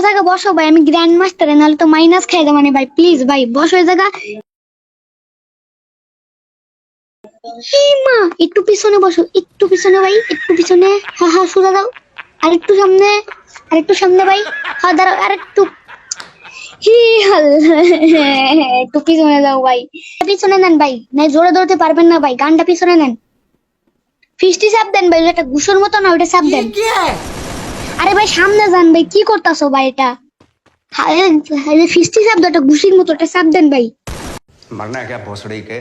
জায়গা বসো ভাই, আমি গ্র্যান্ড মাস্টার, নাহলে তো মাইনাস খাই দেবো। মানে ভাই প্লিজ ভাই বসো ওই জায়গা। মা একটু পিছনে বসো, একটু পিছনে ভাই, একটু পিছনে। হ্যাঁ হ্যাঁ সোজা দাও, আরেকটু সামনে, আরেকটু সামনে ভাই। হ্যাঁ দাঁড়াও আরেকটু। হি একটু পিছনে যাও ভাই, পিছনে নেন ভাই, নাই জোরে দৌড়তে পারবেন না ভাই, গানটা পিছনে নেন। ফিস্টি চাপ দেন ভাই, এটা ঘুষোর মতো না, ওটা চাপ দেন। আরে ভাই সামনে যান ভাই, কি করতেছো ভাই এটা? ফিস্টি চাপ দাও, এটা ঘুষির মতো, এটা চাপ দেন ভাই। मरना है क्या भोसड़ी के?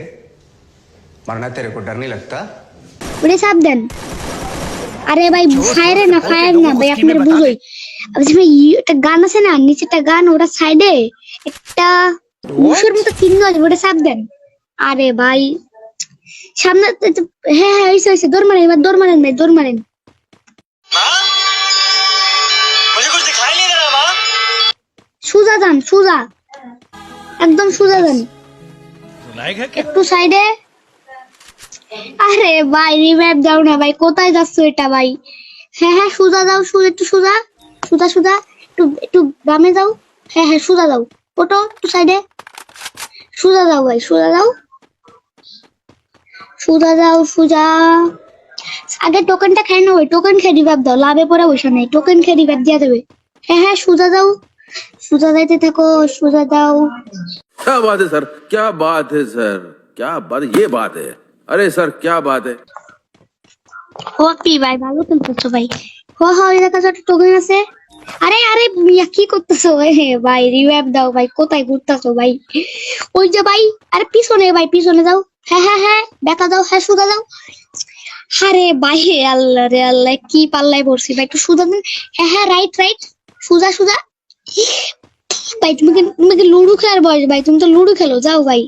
मरना तेरे को डर नहीं लगता? ওটা চাপ দেন। আরে ভাই ফায়ারে না, ফায়ার না ভাই, আপনার বুঝোই। একটা গান আছে না, নিচে একটা গান, ওটা সাইডে একটা ঘুষের মতো চিহ্ন আছে, ওটা চাপ দেন। আরে ভাই সামনে, হ্যাঁ হ্যাঁ হয়েছে হয়েছে, দৌড় মারেন এবার, দৌড় মারেন ভাই, দৌড় মারেন। সুজা যান, সুজা, একদম সুজা যান, একটু সাইডে। আরে ভাই রিভাইভ দাও না ভাই, কোথায় যাচ্ছ এটা ভাই? হ্যাঁ হ্যাঁ সুজা দাও, একটু সুজা, সুজা সুজা, একটু একটু বামে যাও। হ্যাঁ হ্যাঁ সুজা দাও, ওটো একটু সাইডে, সুজা দাও ভাই, সুজা দাও, সুজা দাও, সুজা। আগে টোকেনটা খাই না ভাই, টোকেন খেয়ে রিভাইভ দাও, লাভে পড়ে বসে নাই, টোকেন খেয়ে রিভাইভ দিয়া দেবে। হ্যাঁ হ্যাঁ সুজা দাও, সুজা যাইতে থাকো, সুজা দাও। क्या बात है सर, क्या बात है सर, क्या बात, ये बात है। अरे सर क्या बात है। ওপি ভাই ভালো খেলতেছো ভাই। হ হ এই দেখা যাচ্ছে টোকেন আছে। আরে আরে কি করতেছো ভাই? রিভাইভ দাও ভাই, কোথায় ঘুরতেছো ভাই? ওই যে ভাই, আরে পিছনে ভাই, পিছনে যাও। হ্যাঁ হ্যাঁ হ্যাঁ দেখা দাও, হ্যাঁ সুদা দাও। আরে ভাই আল্লাহ রে আল্লাহ, কি পাল্লায় পড়ছি ভাই, একটু সুদা দেন। হ্যাঁ হ্যাঁ রাইট রাইট, সুজা সুজা। ভাই তুমি কি লুডো খেলার বয়স ভাই? তুমি তো লুডো খেলো, যাও ভাই।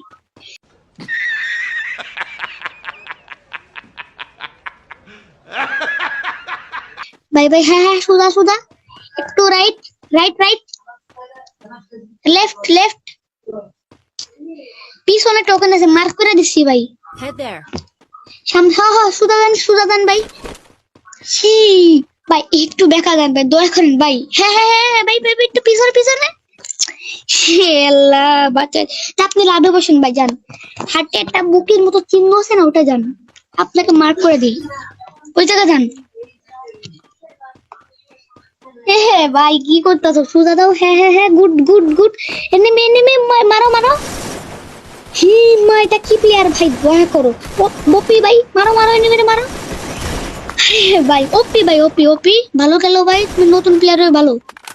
ভাই ভাই হ্যাঁ হ্যাঁ সুজা সুজা, একটু right right right, left left, পিছনে টোকেন আছে, মার্ক করে দিচ্ছি ভাই। সামনে হ্যাঁ হ্যাঁ সুজা দেন ভাই। ছি ভাই একটু দেখা দেন ভাই, দয়া করেন ভাই। হ্যাঁ হ্যাঁ হ্যাঁ ভাই ভাই একটু পিছনে পিছনে। আল্লাহ বাচ্চা, আপনি লাভে বসেন ভাই, যান। হাতে একটা বুকের মতো চিহ্ন আছে না, ওটা যান, আপনাকে মার্ক করে দিই, ওই জায়গা যান। হ্যাঁ ভাই কি করতেছো? সুজা দাও, হ্যাঁ হ্যাঁ হ্যাঁ good good good. Enemy enemy, মারো মারো। হি মা এটা কি প্লেয়ার ভাই, দয়া করো। বপি ভাই মারো মারো, এনিমি মারো। ভাই ওপি ভাই, ওপি ওপি ভালো খেলো ভাই, তুমি নতুন প্লেয়ার হয়ে ভালো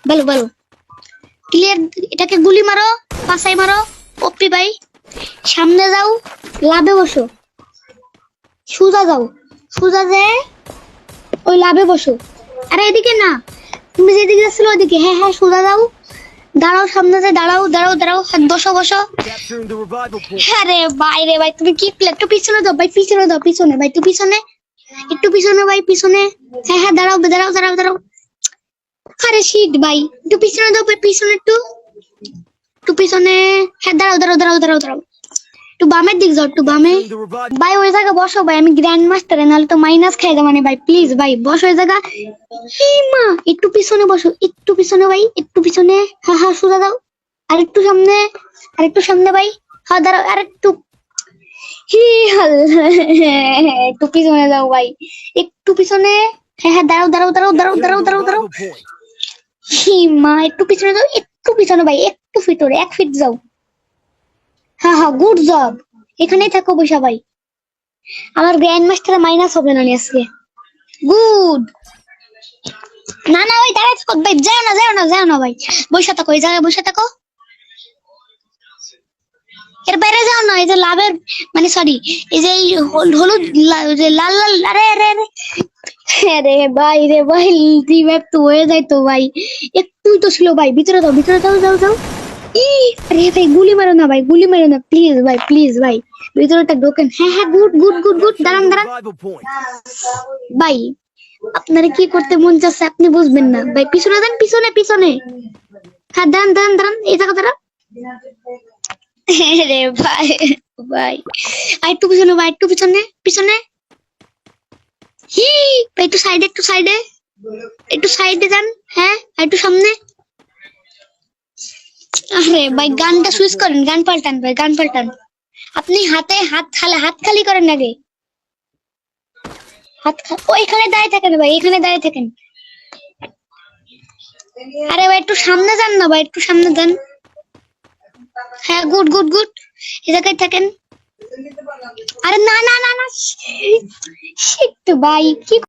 ভালো ভালো ক্লিয়ার। এটাকে গুলি মারো, পাশাই মারো। ওপি ভাই সামনে যাও, লাভে বসো, সুজা যাও, সুজা যে ওই লাভে বসো। আরে এদিকে না, তুমি যেদিকে যাচ্ছিল ওইদিকে। হ্যাঁ হ্যাঁ সুজা দাও, দাঁড়াও সামনে যে, দাঁড়াও দাঁড়াও দাঁড়াও, হাত বসো বসো। আরে ভাই রে ভাই, তুমি কি প্লেয়ার? একটু পিছনে দাও ভাই, পিছনে দাও, পিছনে ভাই, একটু পিছনে, একটু পিছনে ভাই, পিছনে। হ্যাঁ হ্যাঁ দাঁড়াও দাঁড়াও দাঁড়াও দাঁড়াও। আরে শিট ভাই, একটু পিছনে দাও ভাই, পিছনে একটু, একটু পিছনে। হ্যাঁ দাঁড়াও দাঁড়াও দাঁড়াও দাঁড়াও দাঁড়াও, একটু বামের দিক যাও, একটু বামে। ভাই ওই জায়গা বসো ভাই, আমি গ্র্যান্ড মাস্টার, নাহলে তো মাইনাস খাই দেবো। মানে ভাই প্লিজ ভাই বসো ওই জায়গা। মা একটু পিছনে বসো, একটু পিছনে ভাই, একটু পিছনে। হ্যাঁ হ্যাঁ সোজা দাও, আরেকটু সামনে, আরেকটু সামনে ভাই। হ্যাঁ দাঁড়াও আরেকটু। হি একটু পিছনে যাও ভাই, একটু পিছনে। হ্যাঁ হ্যাঁ দাঁড়াও দাঁড়াও দাঁড়াও দাঁড়াও দাঁড়াও দাঁড়াও দাঁড়াও। হি মা একটু পিছনে যাও, একটু পিছনে ভাই, একটু ভিতরে 1 ফিট যাও। হ্যাঁ হ্যাঁ গুড জব, এখানেই থাকো বসা ভাই, আমার গ্র্যান্ড মাস্টার মাইনাস হবে না আজকে। গুড। না না ভাই দাঁড়াই থাকো ভাই, যাও না যাও না যাও না ভাই, বসে থাকো এই জায়গায়, বসে থাকো। এর বাইরে যাও না, এই যে লাভের মানে সরি, এই যে হলুদ যে লাল লাল। আরে আরে আরে আরে ভাই রে ভাই, রিভাইভ তো হয়ে যায় তো ভাই, একটু তো ছিল ভাই, ভিতরে দাও ভিতরে দাও, যাও যাও। ই আরে ভাই গুলি মারো না ভাই, গুলি মারো না প্লিজ ভাই, প্লিজ ভাই, ভিতরটা ঢোকেন। হ্যাঁ হ্যাঁ গুড গুড গুড গুড, দাঁড়ান দাঁড়ান ভাই, আপনারা কি করতে মন চাচ্ছে আপনি বুঝবেন না ভাই, পিছনে দেন, পিছনে পিছনে। হ্যাঁ দাঁড়ান দাঁড়ান দাঁড়ান, এই জায়গা দাঁড়ান। রে ভাই ভাই আর একটু পিছনে ভাই, একটু পিছনে পিছনে। হি ভাই একটু সাইডে, একটু সাইডে, একটু সাইডে যান। হ্যাঁ একটু সামনে, আরে ভাই গানটা সুইচ করেন, গান পাল্টান ভাই, গান পাল্টান। আপনি হাত খালি করেন আগে। ও এখানে দাঁড়িয়ে থাকেন ভাই, এখানে দাঁড়িয়ে থাকেন। আরে ভাই একটু সামনে যান না ভাই, একটু সামনে যান। হ্যাঁ গুড গুড গুড, এই জায়গায় থাকেন। আরে না না না না, শিট ভাই কি